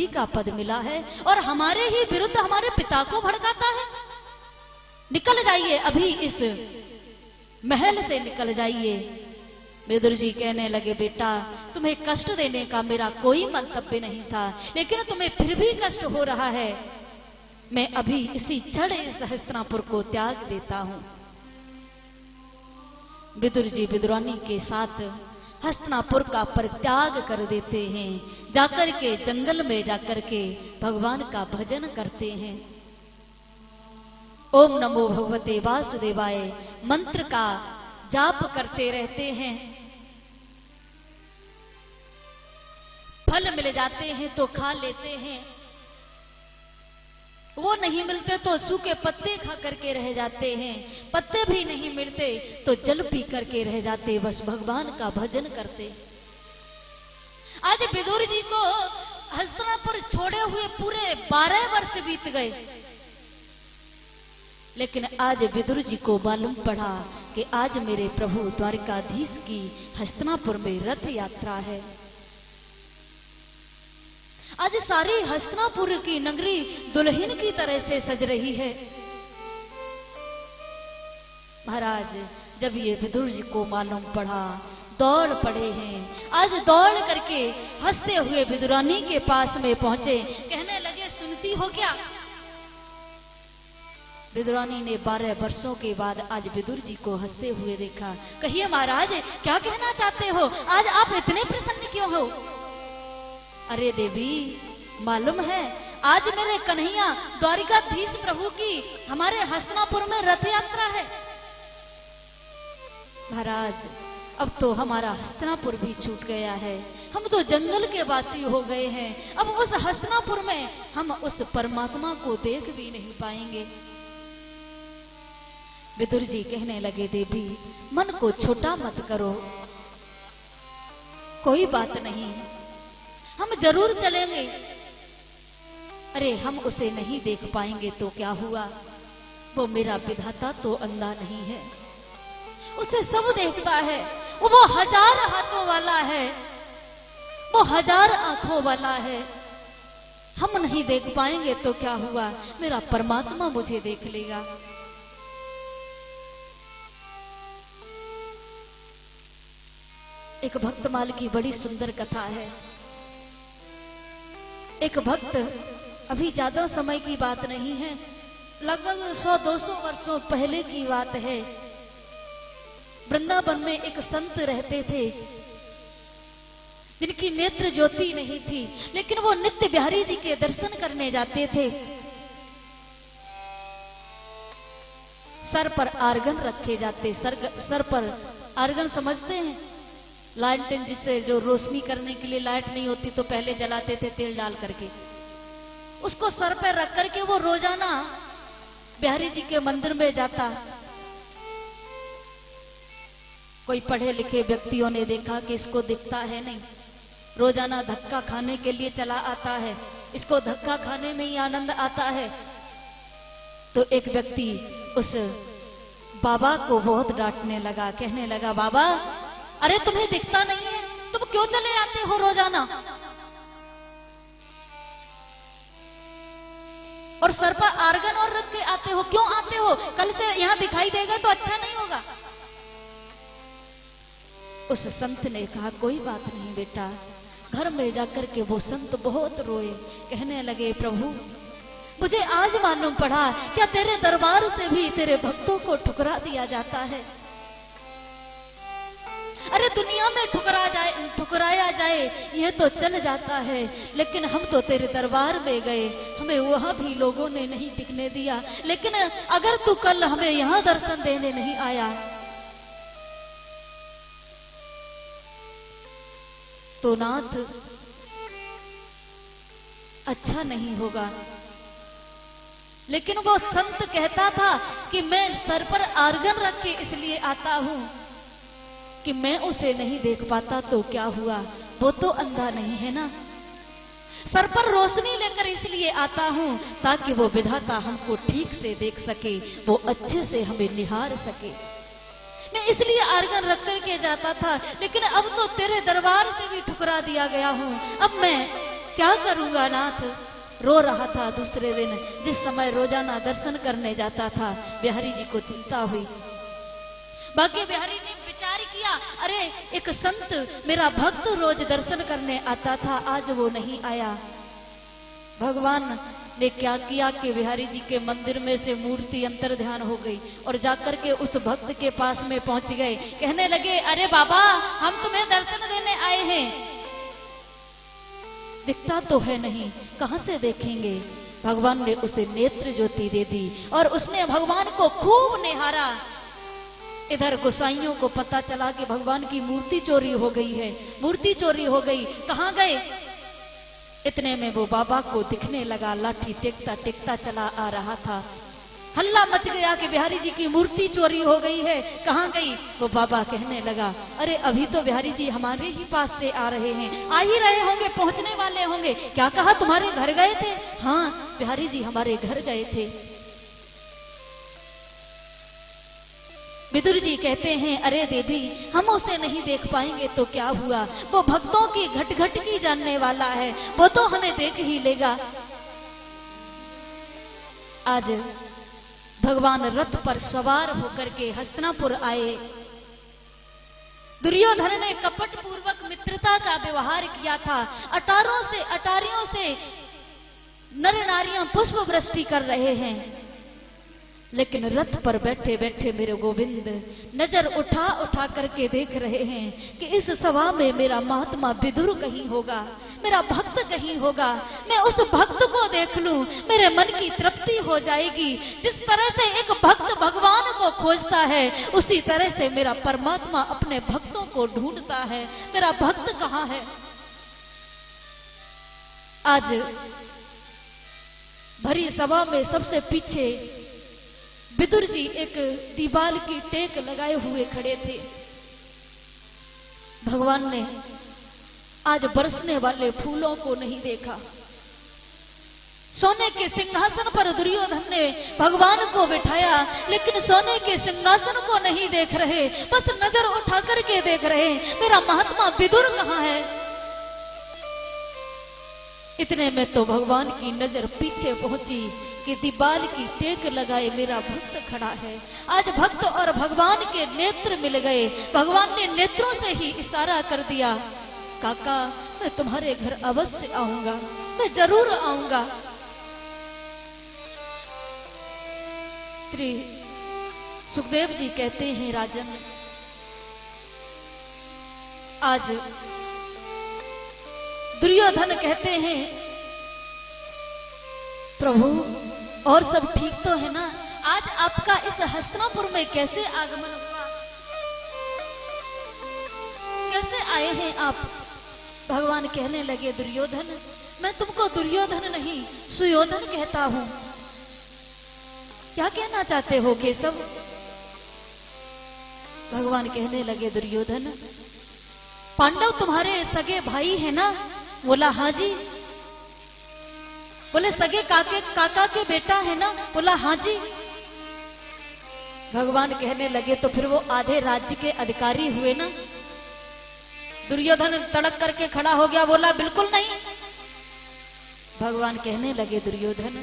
मंत्री का पद मिला है और हमारे ही विरुद्ध हमारे पिता को भड़काता है। निकल जाइए, अभी इस महल से निकल जाइए। विदुर जी कहने लगे, बेटा तुम्हें कष्ट देने का मेरा कोई मंतव्य नहीं था, लेकिन तुम्हें फिर भी कष्ट हो रहा है। मैं अभी इसी क्षण इस हस्तिनापुर को त्याग देता हूं। विदुर जी विदुरानी के साथ हस्तिनापुर का परित्याग कर देते हैं। जाकर के जंगल में जाकर के भगवान का भजन करते हैं। ओम नमो भगवते वासुदेवाय मंत्र का जाप करते रहते हैं। फल मिल जाते हैं तो खा लेते हैं, वो नहीं मिलते तो सूखे पत्ते खा करके रह जाते हैं, पत्ते भी नहीं मिलते तो जल पी करके रह जाते, बस भगवान का भजन करते। आज विदुर जी को हस्तिनापुर छोड़े हुए पूरे 12 वर्ष बीत गए, लेकिन आज विदुर जी को मालूम पड़ा कि आज मेरे प्रभु द्वारिकाधीश की हस्तिनापुर में रथ यात्रा है। आज सारी हस्तिनापुर की नगरी दुल्हन की तरह से सज रही है। महाराज जब ये विदुर जी को मालूम पड़ा, दौड़ पड़े हैं। आज दौड़ करके हंसते हुए विदुरानी के पास में पहुंचे, कहने लगे, सुनती हो क्या? विदुरानी ने 12 वर्षों के बाद आज विदुर जी को हंसते हुए देखा। कहिए महाराज, क्या कहना चाहते हो? आज आप इतने प्रसन्न क्यों हो? अरे देवी, मालूम है आज मेरे कन्हैया द्वारिकाधीश प्रभु की हमारे हस्तिनापुर में रथ यात्रा है। महाराज अब तो हमारा हस्तिनापुर भी छूट गया है, हम तो जंगल के वासी हो गए हैं। अब उस हस्तिनापुर में हम उस परमात्मा को देख भी नहीं पाएंगे। विदुर जी कहने लगे, देवी मन को छोटा मत करो, कोई बात नहीं, हम जरूर चलेंगे। अरे हम उसे नहीं देख पाएंगे तो क्या हुआ, वो मेरा विधाता तो अंधा नहीं है, उसे सब देखता है। वो 1000 हाथों वाला है, वो 1000 आंखों वाला है। हम नहीं देख पाएंगे तो क्या हुआ, मेरा परमात्मा मुझे देख लेगा। एक भक्तमाल की बड़ी सुंदर कथा है। एक भक्त, अभी ज्यादा समय की बात नहीं है, लगभग 100-200 वर्षों पहले की बात है। वृंदावन में एक संत रहते थे जिनकी नेत्र ज्योति नहीं थी, लेकिन वो नित्य बिहारी जी के दर्शन करने जाते थे। सर पर आर्गन रखे जाते, सर पर आर्गन समझते हैं, लालटेन जिससे जो रोशनी करने के लिए लाइट नहीं होती तो पहले जलाते थे तेल डाल करके, उसको सर पर रख करके वो रोजाना बिहारी जी के मंदिर में जाता। कोई पढ़े लिखे व्यक्तियों ने देखा कि इसको दिखता है नहीं, रोजाना धक्का खाने के लिए चला आता है, इसको धक्का खाने में ही आनंद आता है। तो एक व्यक्ति उस बाबा को बहुत डांटने लगा, कहने लगा, बाबा अरे तुम्हें दिखता नहीं है, तुम क्यों चले आते हो रोजाना और सर पर आर्गन और रख के आते हो, क्यों आते हो? कल से यहां दिखाई देगा तो अच्छा नहीं होगा। उस संत ने कहा, कोई बात नहीं बेटा। घर में जाकर के वो संत बहुत रोए, कहने लगे, प्रभु मुझे आज मालूम पड़ा, क्या तेरे दरबार से भी तेरे भक्तों को ठुकरा दिया जाता है? अरे दुनिया में ठुकराया जाए ये तो चल जाता है, लेकिन हम तो तेरे दरबार में गए, हमें वहां भी लोगों ने नहीं टिकने दिया, लेकिन अगर तू कल हमें यहां दर्शन देने नहीं आया तो नाथ अच्छा नहीं होगा। लेकिन वो संत कहता था कि मैं सर पर आर्गन रख के इसलिए आता हूं कि मैं उसे नहीं देख पाता तो क्या हुआ, वो तो अंधा नहीं है ना। सर पर रोशनी लेकर इसलिए आता हूं ताकि वो विधाता हमको ठीक से देख सके, वो अच्छे से हमें निहार सके। मैं इसलिए आर्गन रख करके जाता था, लेकिन अब तो तेरे दरबार से भी ठुकरा दिया गया हूं। अब मैं क्या करूंगा नाथ। रो रहा था। दूसरे दिन जिस समय रोजाना दर्शन करने जाता था, बिहारी जी को चिंता हुई। बाकी बिहारी ने विचार किया, अरे एक संत मेरा भक्त रोज दर्शन करने आता था, आज वो नहीं आया। भगवान ने क्या किया कि बिहारी जी के मंदिर में से मूर्ति अंतर ध्यान हो गई और जाकर के उस भक्त के पास में पहुंच गए। कहने लगे, अरे बाबा, हम तुम्हें दर्शन देने आए हैं, दिखता तो है नहीं, कहां से देखेंगे। भगवान ने उसे नेत्र ज्योति दे दी और उसने भगवान को खूब निहारा। इधर गोसाइयों को पता चला कि भगवान की मूर्ति चोरी हो गई है, मूर्ति चोरी हो गई, कहां गए। इतने में वो बाबा को दिखने लगा, लाठी टेकता टेकता चला आ रहा था। हल्ला मच गया कि बिहारी जी की मूर्ति चोरी हो गई है, कहां गई। वो बाबा कहने लगा, अरे अभी तो बिहारी जी हमारे ही पास से आ रहे हैं, आ ही रहे होंगे, पहुंचने वाले होंगे। क्या कहा, तुम्हारे घर गए थे। हाँ, बिहारी जी हमारे घर गए थे। विदुर जी कहते हैं, अरे देवी, हम उसे नहीं देख पाएंगे तो क्या हुआ, वो भक्तों की घट घट की जानने वाला है, वो तो हमें देख ही लेगा। आज भगवान रथ पर सवार होकर के हस्तिनापुर आए। दुर्योधन ने कपट पूर्वक मित्रता का व्यवहार किया था। अटारियों से नर नारियां पुष्प वृष्टि कर रहे हैं, लेकिन रथ पर बैठे बैठे मेरे गोविंद नजर उठा उठा करके देख रहे हैं कि इस सभा में मेरा महात्मा विदुर कहीं होगा, मेरा भक्त कहीं होगा। मैं उस भक्त को देख लूं, मेरे मन की तृप्ति हो जाएगी। जिस तरह से एक भक्त भगवान को खोजता है, उसी तरह से मेरा परमात्मा अपने भक्तों को ढूंढता है। मेरा भक्त कहां है। आज भरी सभा में सबसे पीछे विदुर जी एक दीवार की टेक लगाए हुए खड़े थे। भगवान ने आज बरसने वाले फूलों को नहीं देखा। सोने के सिंहासन पर दुर्योधन ने भगवान को बिठाया, लेकिन सोने के सिंहासन को नहीं देख रहे, बस नजर उठा करके देख रहे, मेरा महात्मा विदुर कहां है। इतने में तो भगवान की नजर पीछे पहुंची कि दीवार की टेक लगाए मेरा भक्त खड़ा है। आज भक्त और भगवान के नेत्र मिल गए। भगवान ने नेत्रों से ही इशारा कर दिया, काका मैं तुम्हारे घर अवश्य आऊंगा, मैं जरूर आऊंगा। श्री सुखदेव जी कहते हैं, राजन आज दुर्योधन कहते हैं, प्रभु और सब ठीक तो है ना, आज आपका इस हस्तिनापुर में कैसे आगमन हुआ, कैसे आए हैं आप। भगवान कहने लगे, दुर्योधन, मैं तुमको दुर्योधन नहीं सुयोधन कहता हूं। क्या कहना चाहते हो केशव। भगवान कहने लगे, दुर्योधन, पांडव तुम्हारे सगे भाई है ना। बोला, हाँ जी। बोले, सगे काका के बेटा है ना। बोला, हाँ जी। भगवान कहने लगे, तो फिर वो आधे राज्य के अधिकारी हुए ना। दुर्योधन तड़क करके खड़ा हो गया, बोला, बिल्कुल नहीं। भगवान कहने लगे, दुर्योधन,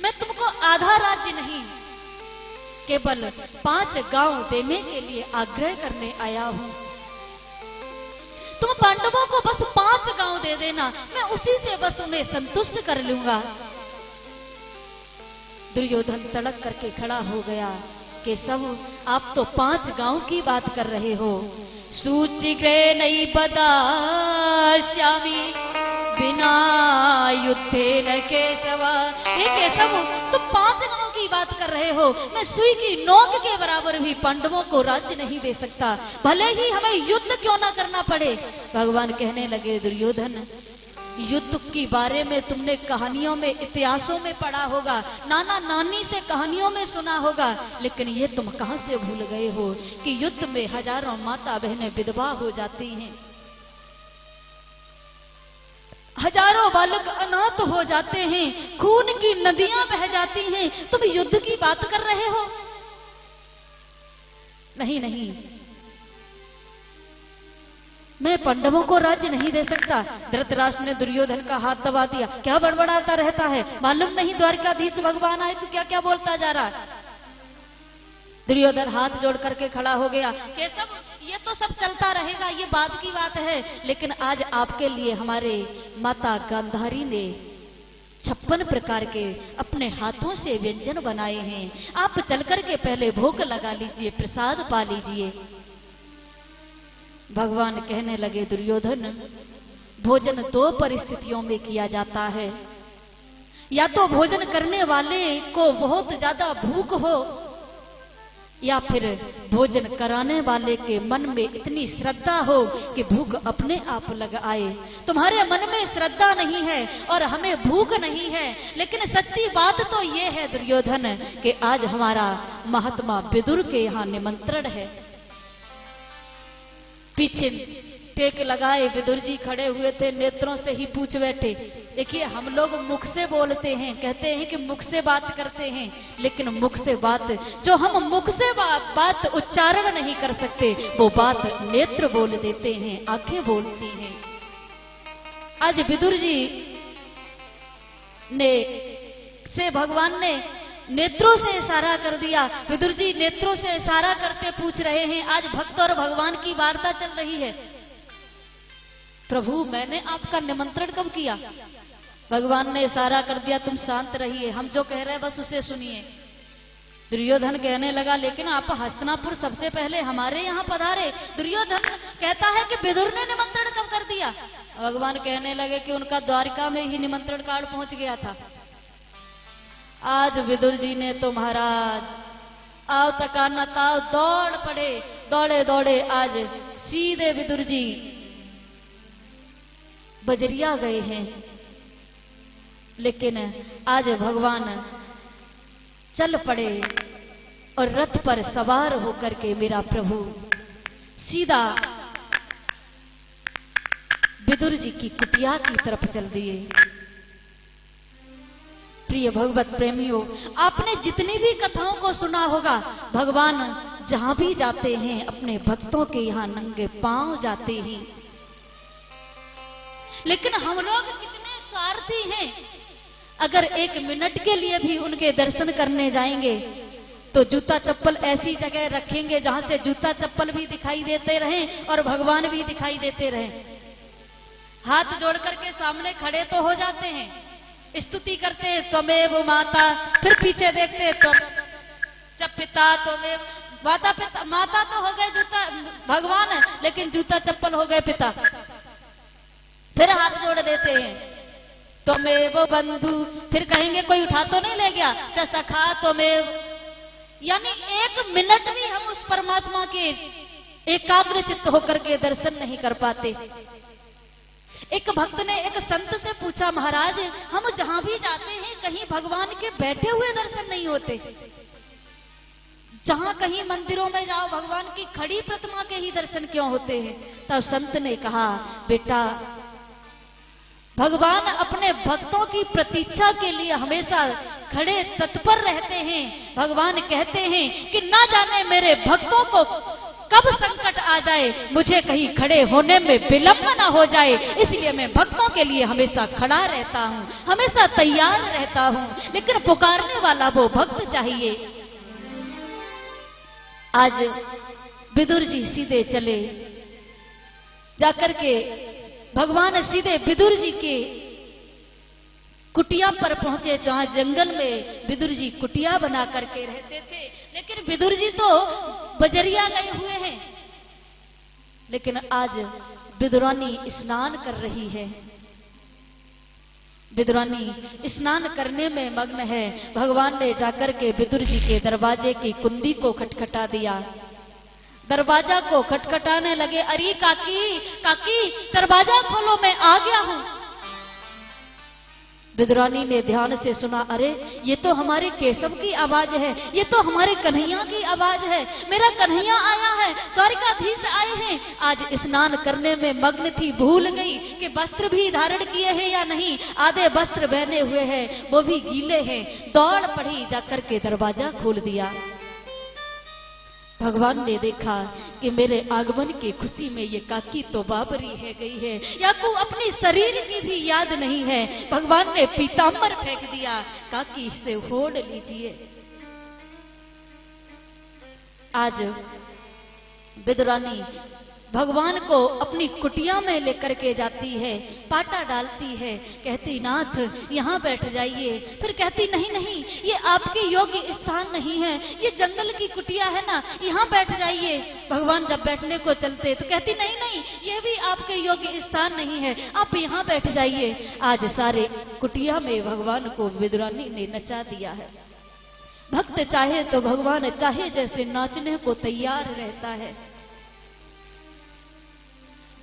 मैं तुमको आधा राज्य नहीं, केवल 5 गांव देने के लिए आग्रह करने आया हूं। तुम पांडवों को बस 5 गांव दे देना, मैं उसी से बस उन्हें संतुष्ट कर लूंगा। दुर्योधन तड़क करके खड़ा हो गया, केशव आप तो 5 गांव की बात कर रहे हो। सूचिग्रह नहीं बदाश्यामि बिना युद्धे न केशव। हे केशव, तुम 5 गांव की बात कर रहे हो, मैं सुई की नोक के बराबर भी पांडवों को राज्य नहीं दे सकता, भले ही हमें युद्ध क्यों ना करना पड़े। भगवान कहने लगे, दुर्योधन, युद्ध के बारे में तुमने कहानियों में, इतिहासों में पढ़ा होगा, नाना नानी से कहानियों में सुना होगा, लेकिन ये तुम कहां से भूल गए हो कि युद्ध में हजारों माता बहनें विधवा हो जाती हैं, हजारों बालक अनाथ हो जाते हैं, खून की नदियां बह जाती हैं। तुम युद्ध की बात कर रहे हो। नहीं नहीं, मैं पांडवों को राज्य नहीं दे सकता। धृतराष्ट्र ने दुर्योधन का हाथ दबा दिया। क्या बड़बड़ाता रहता है, मालूम नहीं द्वारकाधीश भगवान आए तो क्या क्या बोलता जा रहा है। दुर्योधन हाथ जोड़ करके खड़ा हो गया। केशव, ये तो सब चलता रहेगा, ये बाद की बात है, लेकिन आज आपके लिए हमारे माता गांधारी ने 56 प्रकार के अपने हाथों से व्यंजन बनाए हैं। आप चल करके पहले भोग लगा लीजिए, प्रसाद पा लीजिए। भगवान कहने लगे, दुर्योधन, भोजन 2 परिस्थितियों में किया जाता है। या तो भोजन करने वाले को बहुत ज्यादा भूख हो, या फिर भोजन कराने वाले के मन में इतनी श्रद्धा हो कि भूख अपने आप लग आए। तुम्हारे मन में श्रद्धा नहीं है और हमें भूख नहीं है, लेकिन सच्ची बात तो ये है दुर्योधन कि आज हमारा महात्मा विदुर के यहाँ निमंत्रण है। पीछे टेक लगाए विदुर जी खड़े हुए थे, नेत्रों से ही पूछ बैठे। देखिए, हम लोग मुख से बोलते हैं, कहते हैं कि मुख से बात करते हैं, लेकिन मुख से बात, जो हम मुख से बात उच्चारण नहीं कर सकते, वो बात नेत्र बोल देते हैं, आंखें बोलती हैं। आज विदुर जी ने से भगवान ने नेत्रों से इशारा कर दिया। विदुर जी नेत्रों से इशारा करते पूछ रहे हैं। आज भक्त और भगवान की वार्ता चल रही है। प्रभु, मैंने आपका निमंत्रण कब किया? भगवान ने इशारा कर दिया, तुम शांत रहिए, हम जो कह रहे हैं बस उसे सुनिए। दुर्योधन कहने लगा, लेकिन आप हस्तिनापुर सबसे पहले हमारे यहाँ पधारे। दुर्योधन कहता है कि विदुर ने निमंत्रण कब कर दिया? भगवान कहने लगे कि उनका द्वारिका में ही निमंत्रण कार्ड पहुंच गया था। आज विदुर जी ने तो महाराज आओ तका न ताओ दौड़ पड़े, दौड़े दौड़े आज सीधे विदुर जी बजरिया गए हैं। लेकिन आज भगवान चल पड़े और रथ पर सवार होकर के मेरा प्रभु सीधा विदुर जी की कुटिया की तरफ चल दिए। प्रिय भगवत प्रेमियों, आपने जितनी भी कथाओं को सुना होगा, भगवान जहां भी जाते हैं अपने भक्तों के यहां नंगे पांव जाते हैं। लेकिन हम लोग कितने स्वार्थी हैं। अगर 1 मिनट के लिए भी उनके दर्शन करने जाएंगे तो जूता चप्पल ऐसी जगह रखेंगे जहां से जूता चप्पल भी दिखाई देते रहें और भगवान भी दिखाई देते रहें। हाथ जोड़ करके सामने खड़े तो हो जाते हैं, स्तुति करते त्वमेव माता, फिर पीछे देखते तो जब पिता त्वमेव माता, पिता माता तो हो गए जूता भगवान, लेकिन जूता चप्पल हो गए पिता। फिर हाथ जोड़ देते हैं त्वमेव बंधु, फिर कहेंगे कोई उठा तो नहीं ले गया, च सखा त्वमेव। यानी 1 मिनट भी हम उस परमात्मा के एकाग्र चित्त होकर के दर्शन नहीं कर पाते। एक भक्त ने एक संत से पूछा, महाराज हम जहां भी जाते हैं कहीं भगवान के बैठे हुए दर्शन नहीं होते, जहां कहीं मंदिरों में जाओ भगवान की खड़ी प्रतिमा के ही दर्शन क्यों होते हैं? तब संत ने कहा, बेटा भगवान अपने भक्तों की प्रतीक्षा के लिए हमेशा खड़े तत्पर रहते हैं। भगवान कहते हैं कि ना जाने मेरे भक्तों को कब संकट आ जाए, मुझे कहीं खड़े होने में विलंब ना हो जाए, इसलिए मैं भक्तों के लिए हमेशा खड़ा रहता हूं, हमेशा तैयार रहता हूं। लेकिन पुकारने वाला वो भक्त चाहिए। आज विदुर जी सीधे चले, जाकर के भगवान सीधे विदुर जी के कुटिया पर पहुंचे, जहां जंगल में विदुर जी कुटिया बना करके रहते थे। लेकिन विदुर जी तो बजरिया गए हुए हैं, लेकिन आज विदुरानी स्नान कर रही है। विदुरानी स्नान करने में मग्न है। भगवान ने जाकर के विदुर जी के दरवाजे की कुंडी को खटखटा दिया। दरवाजा को खटखटाने लगे, अरे काकी काकी दरवाजा खोलो, मैं आ गया हूं। विदुरानी ने ध्यान से सुना, अरे ये तो हमारे केशव की आवाज है, ये तो हमारे कन्हैया की आवाज है, मेरा कन्हैया आया है, द्वारिकाधीश आए हैं। आज स्नान करने में मग्न थी, भूल गई कि वस्त्र भी धारण किए हैं या नहीं। आधे वस्त्र पहने हुए हैं, वो भी गीले हैं। दौड़ पड़ी, जाकर के दरवाजा खोल दिया। भगवान ने देखा कि मेरे आगमन की खुशी में ये काकी तो बाबरी है गई है, या को अपने शरीर की भी याद नहीं है। भगवान ने पीतांबर फेंक दिया, काकी से ओढ़ लीजिए। आज विदुरानी भगवान को अपनी कुटिया में लेकर के जाती है, पाटा डालती है, कहती नाथ यहाँ बैठ जाइए। फिर कहती नहीं नहीं, ये आपके योग्य स्थान नहीं है, ये जंगल की कुटिया है ना, यहाँ बैठ जाइए। भगवान जब बैठने को चलते तो कहती नहीं नहीं, ये भी आपके योग्य स्थान नहीं है, आप यहाँ बैठ जाइए। आज सारे कुटिया में भगवान को विदुरानी ने नचा दिया है। भक्त चाहे तो भगवान चाहे जैसे नाचने को तैयार रहता है।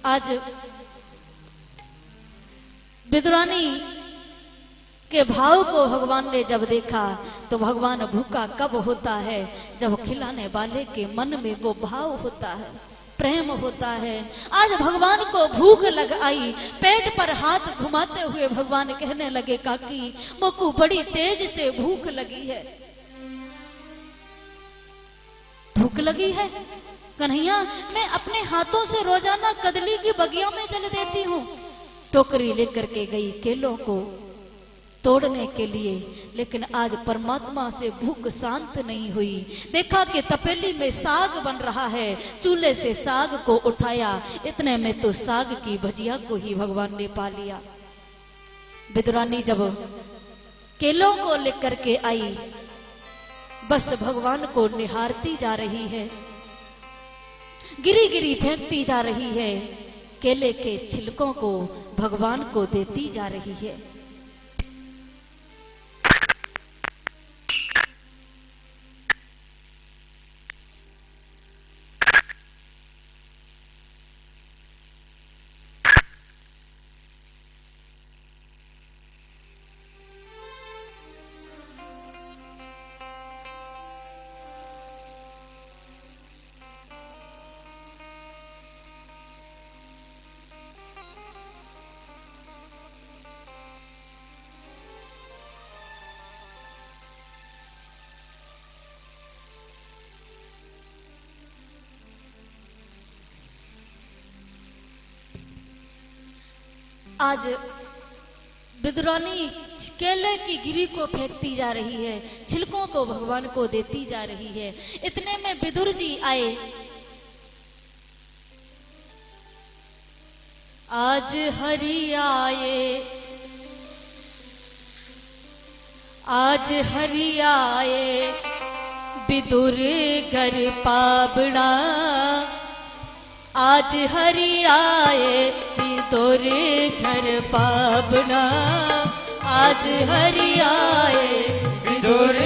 आज विदुरानी के भाव को भगवान ने जब देखा तो भगवान भूखा कब होता है, जब खिलाने वाले के मन में वो भाव होता है, प्रेम होता है। आज भगवान को भूख लग आई, पेट पर हाथ घुमाते हुए भगवान कहने लगे काकी मोकू बड़ी तेज से भूख लगी है। भूख लगी है कन्हैया, मैं अपने हाथों से रोजाना कदली की बगिया में चल देती हूँ। टोकरी लेकर के गई केलों को तोड़ने के लिए, लेकिन आज परमात्मा से भूख शांत नहीं हुई। देखा कि तपेली में साग बन रहा है, चूल्हे से साग को उठाया, इतने में तो साग की भजिया को ही भगवान ने पा लिया। विदुरानी जब केलों को लेकर के आई, बस भगवान को निहारती जा रही है, गिरी गिरी फेंकती जा रही है, केले के छिलकों को भगवान को देती जा रही है। आज विदुरानी केले की गिरी को फेंकती जा रही है, छिलकों को भगवान को देती जा रही है। इतने में विदुर जी आए। आज हरि आए, आज हरि आए, विदुर घर पावड़ा। आज हरि आए, विदुर घर पावड़ा। आज हरि आए, विदुर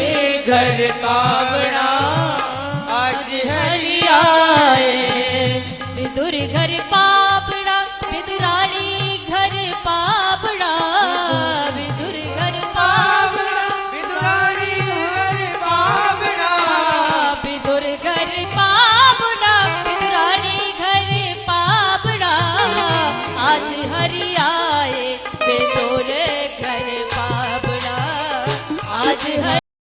घर पावड़ा।